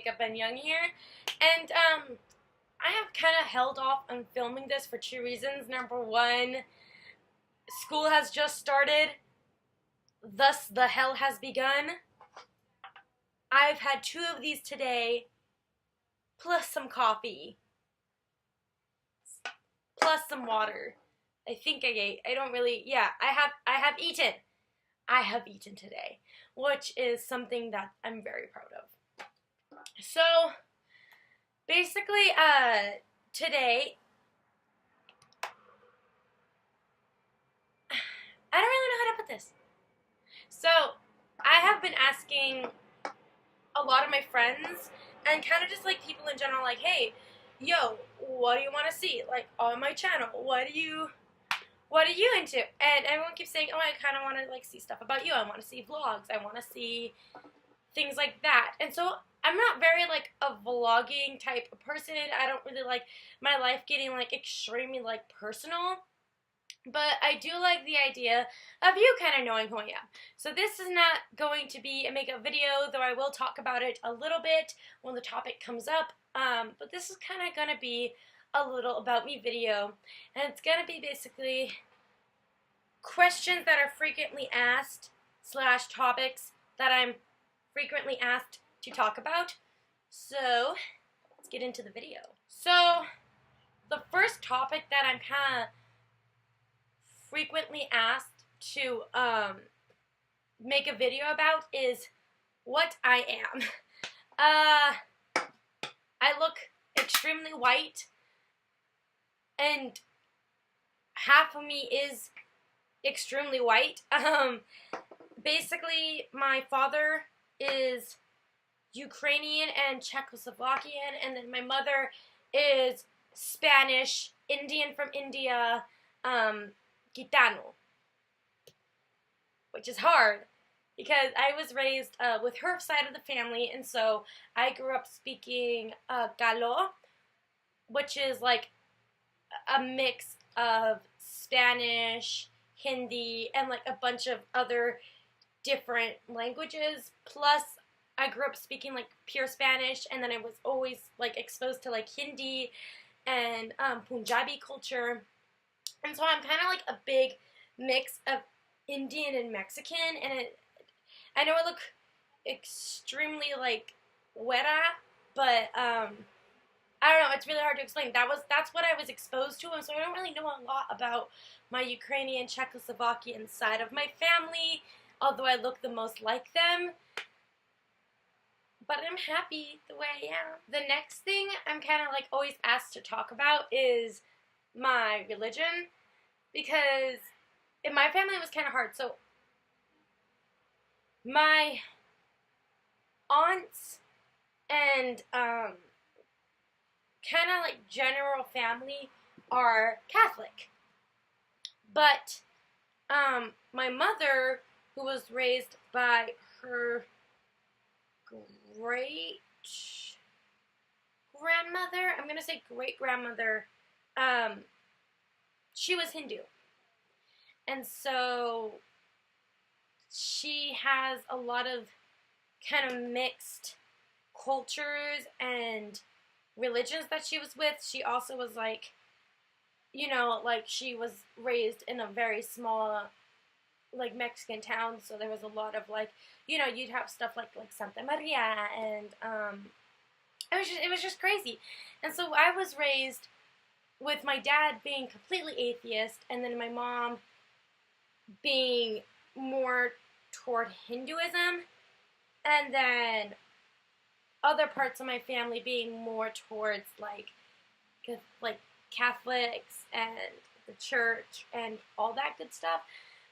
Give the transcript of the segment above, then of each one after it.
Makeup and Young here, and I have kind of held off on filming this for two reasons. Number one, school has just started, thus the hell has begun. I've had two of these today, plus some coffee, plus some water. I think I ate. I don't really. Yeah, I have eaten. I have eaten today, which is something that I'm very proud of. So basically, today I don't really know how to put this. So I have been asking a lot of my friends and kind of just like people in general, like, hey, yo, what do you want to see? Like on my channel, what are you into? And everyone keeps saying, oh, I kind of want to like see stuff about you. I want to see vlogs. I want to see things like that. And so I'm not very like a vlogging type of person. I don't really like my life getting like extremely like personal. But I do like the idea of you kind of knowing who I am. So this is not going to be a makeup video, though I will talk about it a little bit when the topic comes up. But this is kind of going to be a little about me video. And it's going to be basically questions that are frequently asked / topics that I'm frequently asked to talk about. So let's get into the video. So the first topic that I'm kind of frequently asked to make a video about is what I am. I look extremely white, and half of me is extremely white. Basically, my father is Ukrainian and Czechoslovakian, and then my mother is Spanish, Indian from India, Gitano, which is hard because I was raised with her side of the family, and so I grew up speaking Galo, which is like a mix of Spanish, Hindi, and like a bunch of other different languages. Plus, I grew up speaking like pure Spanish, and then I was always like exposed to like Hindi and Punjabi culture. And so I'm kind of like a big mix of Indian and Mexican, and I know I look extremely like weta, but I don't know, it's really hard to explain. That's what I was exposed to, and so I don't really know a lot about my Ukrainian, Czechoslovakian side of my family, although I look the most like them. But I'm happy the way I am. The next thing I'm kind of like always asked to talk about is my religion, because in my family it was kind of hard. So my aunts and kind of like general family are Catholic, but my mother, who was raised by her great grandmother, I'm gonna say great grandmother, she was Hindu, and so she has a lot of kind of mixed cultures and religions that she was with. She also was like, you know, like she was raised in a very small like Mexican town, so there was a lot of like, you know, you'd have stuff like Santa Maria, and it was just crazy. And so I was raised with my dad being completely atheist, and then my mom being more toward Hinduism, and then other parts of my family being more towards like Catholics and the church and all that good stuff.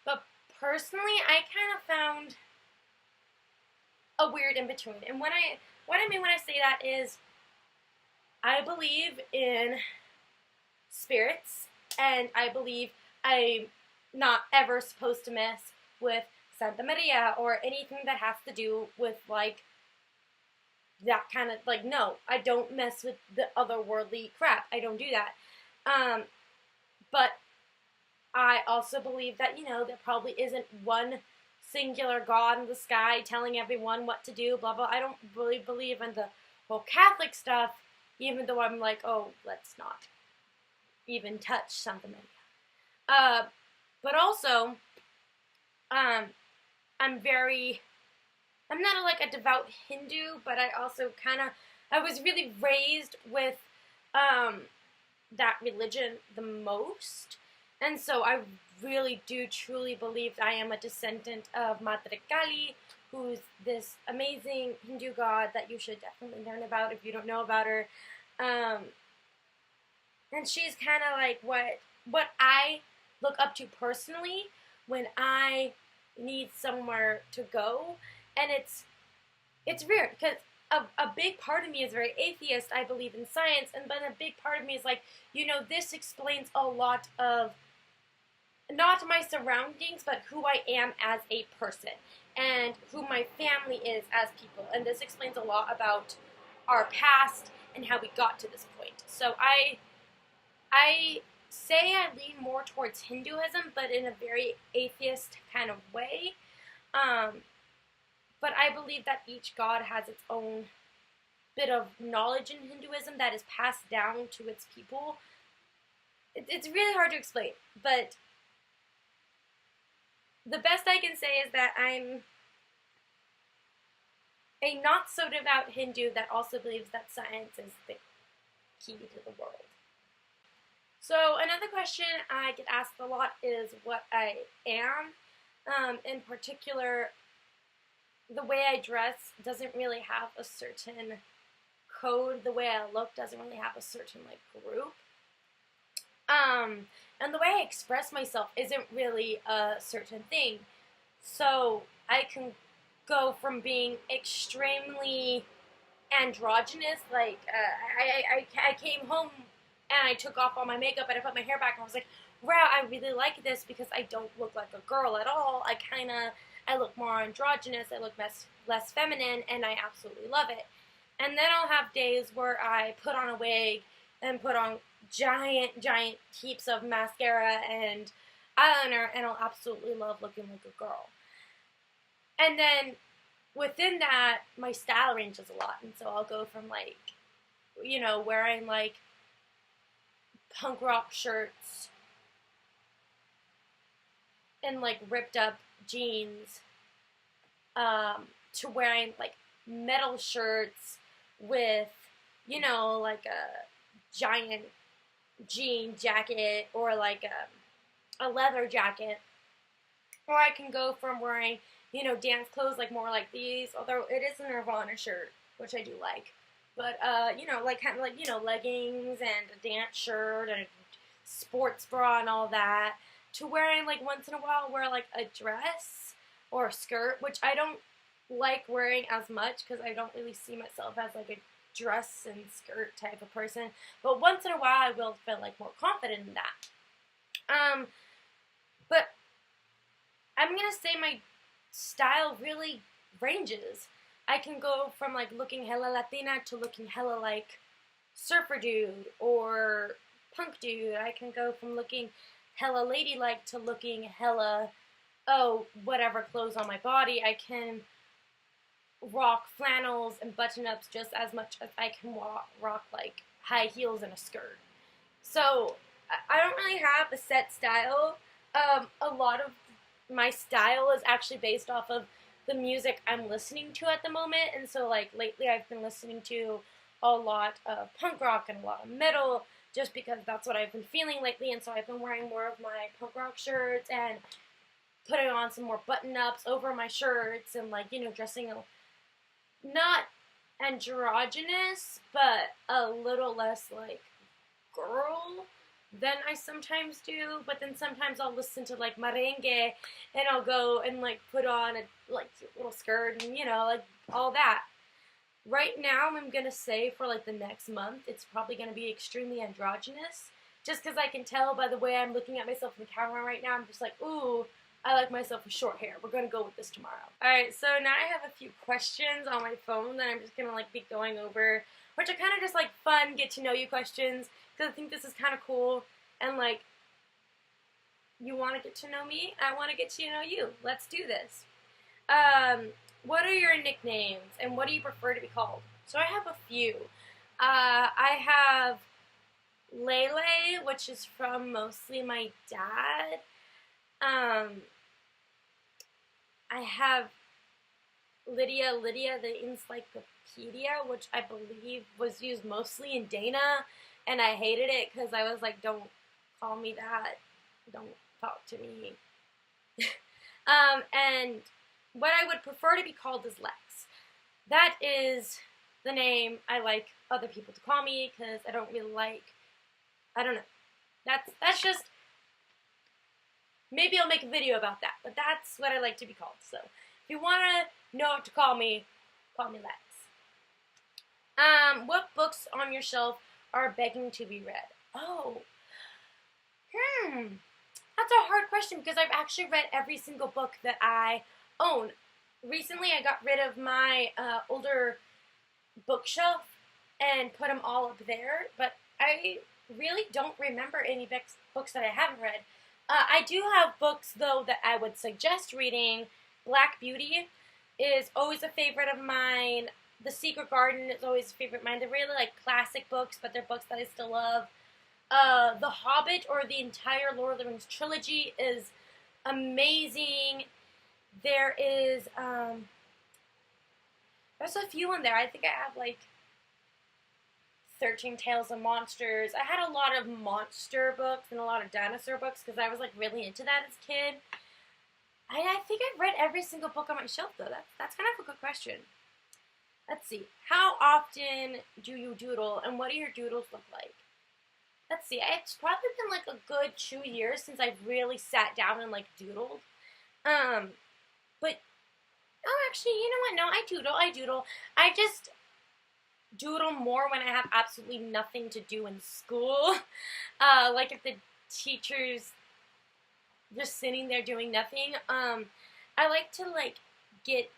But personally, I kind of found a weird in between. And what I mean when I say that is, I believe in spirits, and I believe I'm not ever supposed to mess with Santa Maria or anything that has to do with like that kind of like, no, I don't mess with the otherworldly crap. I don't do that. But I also believe that, you know, there probably isn't one singular God in the sky telling everyone what to do, blah, blah. I don't really believe in the whole Catholic stuff, even though I'm like, oh, let's not even touch Santa Maria. But also, I'm not like a devout Hindu, but I was really raised with that religion the most. And so I really do truly believe I am a descendant of Madre Kali, who's this amazing Hindu god that you should definitely learn about if you don't know about her. And she's kind of like what I look up to personally when I need somewhere to go. And it's weird because a big part of me is very atheist. I believe in science, and then a big part of me is like, this explains a lot of not my surroundings, but who I am as a person and who my family is as people. And this explains a lot about our past and how we got to this point. So I say I lean more towards Hinduism, but in a very atheist kind of way. But I believe that each god has its own bit of knowledge in Hinduism that is passed down to its people. It's really hard to explain, but the best I can say is that I'm a not so devout Hindu that also believes that science is the key to the world. So another question I get asked a lot is what I am. In particular, the way I dress doesn't really have a certain code. The way I look doesn't really have a certain group. And the way I express myself isn't really a certain thing. So I can go from being extremely androgynous, I came home and I took off all my makeup and I put my hair back and I was like, wow, I really like this because I don't look like a girl at all. I look more androgynous, I look less feminine, and I absolutely love it. And then I'll have days where I put on a wig and put on giant heaps of mascara and eyeliner, and I'll absolutely love looking like a girl. And then within that, my style ranges a lot, and so I'll go from wearing punk rock shirts and ripped up jeans to wearing metal shirts with a giant jean jacket or a leather jacket, or I can go from wearing dance clothes more like these, although it is a Nirvana shirt, which I do like, but leggings and a dance shirt and a sports bra and all that, to wearing once in a while wear a dress or a skirt, which I don't like wearing as much because I don't really see myself as a dress and skirt type of person, but once in a while I will feel more confident in that. But I'm gonna say my style really ranges. I can go from looking hella Latina to looking hella surfer dude or punk dude. I can go from looking hella ladylike to looking hella whatever clothes on my body. I can rock flannels and button-ups just as much as I can rock high heels and a skirt. So I don't really have a set style. A lot of my style is actually based off of the music I'm listening to at the moment, and so lately I've been listening to a lot of punk rock and a lot of metal just because that's what I've been feeling lately, and so I've been wearing more of my punk rock shirts and putting on some more button-ups over my shirts and dressing not androgynous, but a little less girl than I sometimes do. But then sometimes I'll listen to merengue and I'll go and put on a little skirt and all that. Right now I'm gonna say for the next month it's probably gonna be extremely androgynous, just because I can tell by the way I'm looking at myself in the camera right now. I'm just ooh, I like myself with short hair. We're going to go with this tomorrow. Alright, so now I have a few questions on my phone that I'm just going to be going over, which are kind of just fun get to know you questions, because I think this is kind of cool, and you want to get to know me, I want to get to know you. Let's do this. What are your nicknames, and what do you prefer to be called? So I have a few. I have Lele, which is from mostly my dad. Um, I have Lydia the Encyclopedia, which I believe was used mostly in Dana, and I hated it because I was like, don't call me that. Don't talk to me. And what I would prefer to be called is Lex. That is the name I like other people to call me because I don't really like, I don't know. That's just, maybe I'll make a video about that, but that's what I like to be called. So if you want to know what to call me Lex. What books on your shelf are begging to be read? Oh, that's a hard question because I've actually read every single book that I own. Recently, I got rid of my older bookshelf and put them all up there, but I really don't remember any books that I haven't read. I do have books, though, that I would suggest reading. Black Beauty is always a favorite of mine. The Secret Garden is always a favorite of mine. They're really like classic books, but they're books that I still love. The Hobbit, or the entire Lord of the Rings trilogy, is amazing. There is, there's a few in there. I think I have like 13 Tales of Monsters. I had a lot of monster books and a lot of dinosaur books because I was like really into that as a kid. I think I've read every single book on my shelf though. That's kind of a good question. Let's see. How often do you doodle, and what do your doodles look like? Let's see. It's probably been like a good 2 years since I've really sat down and like doodled. But oh, actually, you know what? No, I doodle. I just doodle more when I have absolutely nothing to do in school. Like if the teacher's just sitting there doing nothing. I like to like get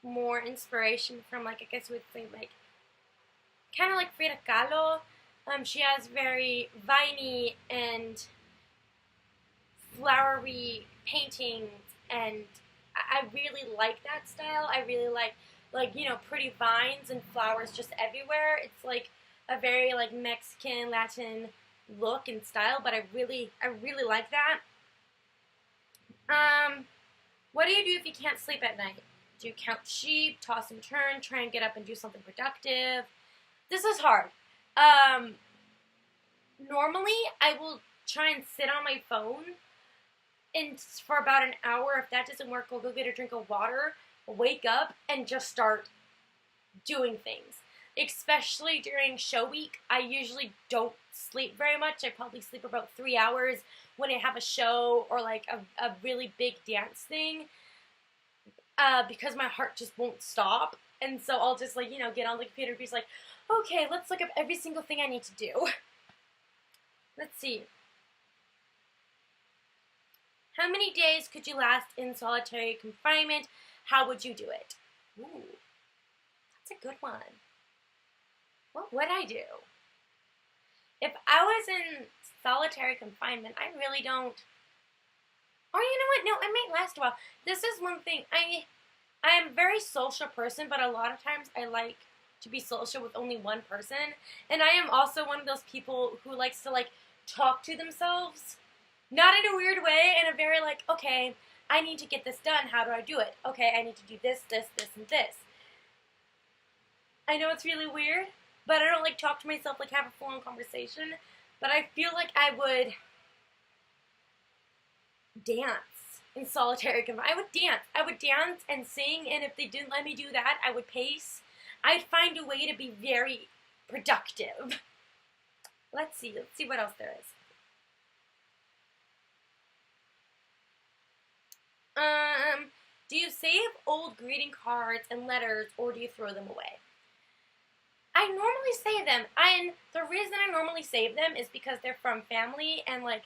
more inspiration from, like, I guess we'd say like kind of like Frida Kahlo. She has very viney and flowery paintings, and I really like that style. I really like, you know, pretty vines and flowers just everywhere. It's like a very like Mexican, Latin look and style, but I really like that. What do you do if you can't sleep at night? Do you count sheep, toss and turn, try and get up and do something productive? This is hard. Normally I will try and sit on my phone and for about an hour. If that doesn't work, I'll go get a drink of water, wake up, and just start doing things. Especially during show week, I usually don't sleep very much. I probably sleep about 3 hours when I have a show or like a really big dance thing, because my heart just won't stop. And so I'll just like, you know, get on the computer and be like, okay, let's look up every single thing I need to do. Let's see. How many days could you last in solitary confinement? How would you do it? Ooh, that's a good one. What would I do? If I was in solitary confinement, I really don't. Or you know what? No, I might last a while. This is one thing. I am a very social person, but a lot of times I like to be social with only one person. And I am also one of those people who likes to like talk to themselves. Not in a weird way, in a very like, okay, I need to get this done. How do I do it? Okay, I need to do this, this, this, and this. I know it's really weird, but I don't like talk to myself, like have a full-on conversation. But I feel like I would dance in solitary confinement. I would dance and sing, and if they didn't let me do that, I would pace. I'd find a way to be very productive. Let's see what else there is. Do you save old greeting cards and letters, or do you throw them away? I normally save them, and the reason I normally save them is because they're from family, and like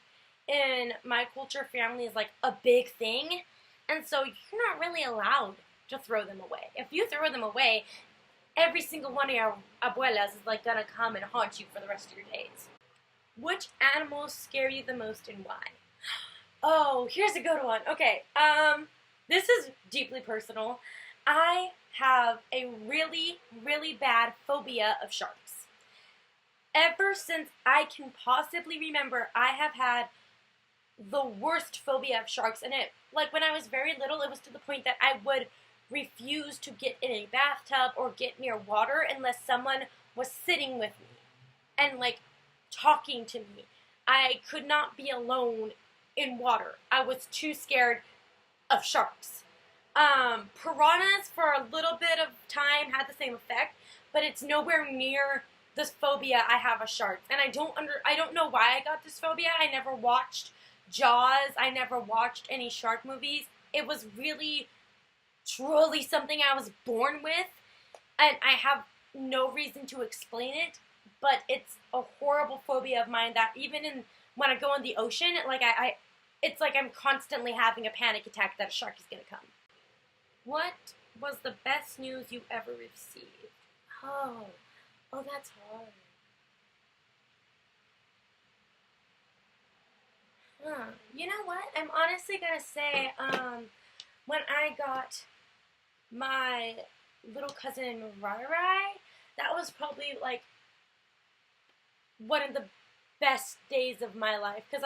in my culture, family is like a big thing, and so you're not really allowed to throw them away. If you throw them away, every single one of your abuelas is like gonna come and haunt you for the rest of your days. Which animals scare you the most and why? Oh, here's a good one. Okay, this is deeply personal. I have a really, really bad phobia of sharks. Ever since I can possibly remember, I have had the worst phobia of sharks. And like when I was very little, it was to the point that I would refuse to get in a bathtub or get near water unless someone was sitting with me and like talking to me. I could not be alone in water. I was too scared of sharks. Piranhas for a little bit of time had the same effect, but it's nowhere near this phobia I have of sharks. And I don't know why I got this phobia. I never watched Jaws. I never watched any shark movies. It was really, truly something I was born with, and I have no reason to explain it, but it's a horrible phobia of mine that even when I go in the ocean, like it's like I'm constantly having a panic attack that a shark is gonna come. What was the best news you ever received? Oh, that's hard. You know what? I'm honestly gonna say, when I got my little cousin Rai Rai, that was probably like one of the best days of my life, because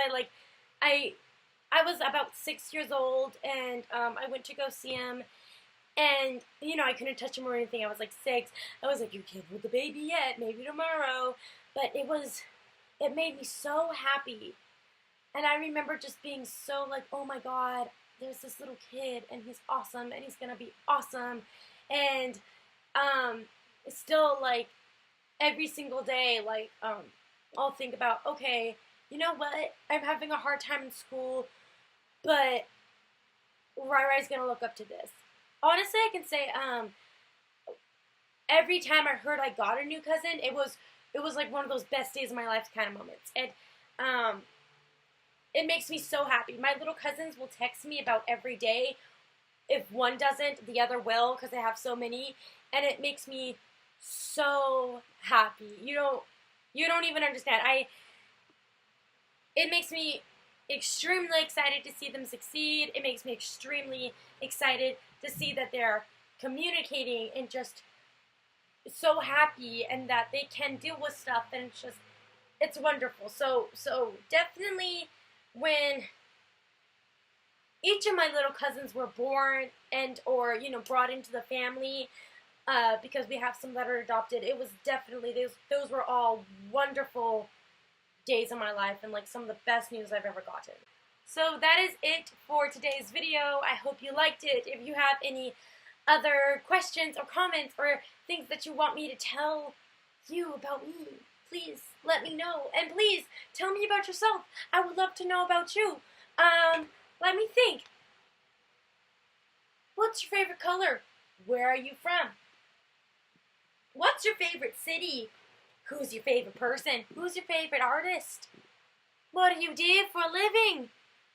I was about 6 years old, and I went to go see him, and I couldn't touch him or anything. I was like 6. I was like, you can't hold the baby yet, maybe tomorrow. But it made me so happy, and I remember just being so like, oh my God, there's this little kid, and he's awesome, and he's gonna be awesome. And still, like, every single day, like, I'll think about, okay, you know what, I'm having a hard time in school, but Rai Rai's gonna look up to this. Honestly, I can say, every time I heard I got a new cousin, it was like one of those best days of my life kind of moments. And it makes me so happy. My little cousins will text me about every day. If one doesn't, the other will, because I have so many, and it makes me so happy. You don't even understand. It makes me extremely excited to see them succeed. It makes me extremely excited to see that they're communicating and just so happy, and that they can deal with stuff, and it's wonderful. So definitely when each of my little cousins were born and or brought into the family, because we have some that are adopted, it was definitely, those were all wonderful days of my life, and like some of the best news I've ever gotten. So that is it for today's video. I hope you liked it. If you have any other questions or comments or things that you want me to tell you about me, please let me know. And please tell me about yourself. I would love to know about you. Let me think. What's your favorite color? Where are you from? What's your favorite city? Who's your favorite person? Who's your favorite artist? What do you do for a living?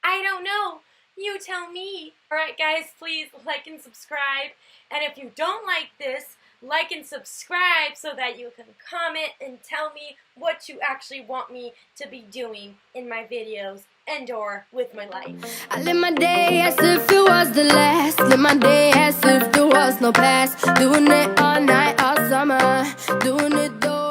I don't know. You tell me. Alright guys, please like and subscribe. And if you don't like this, like and subscribe so that you can comment and tell me what you actually want me to be doing in my videos and or with my life. I live my day as if it was the last. Live my day as if there was no past. Doing it all night, all summer. Doing it though.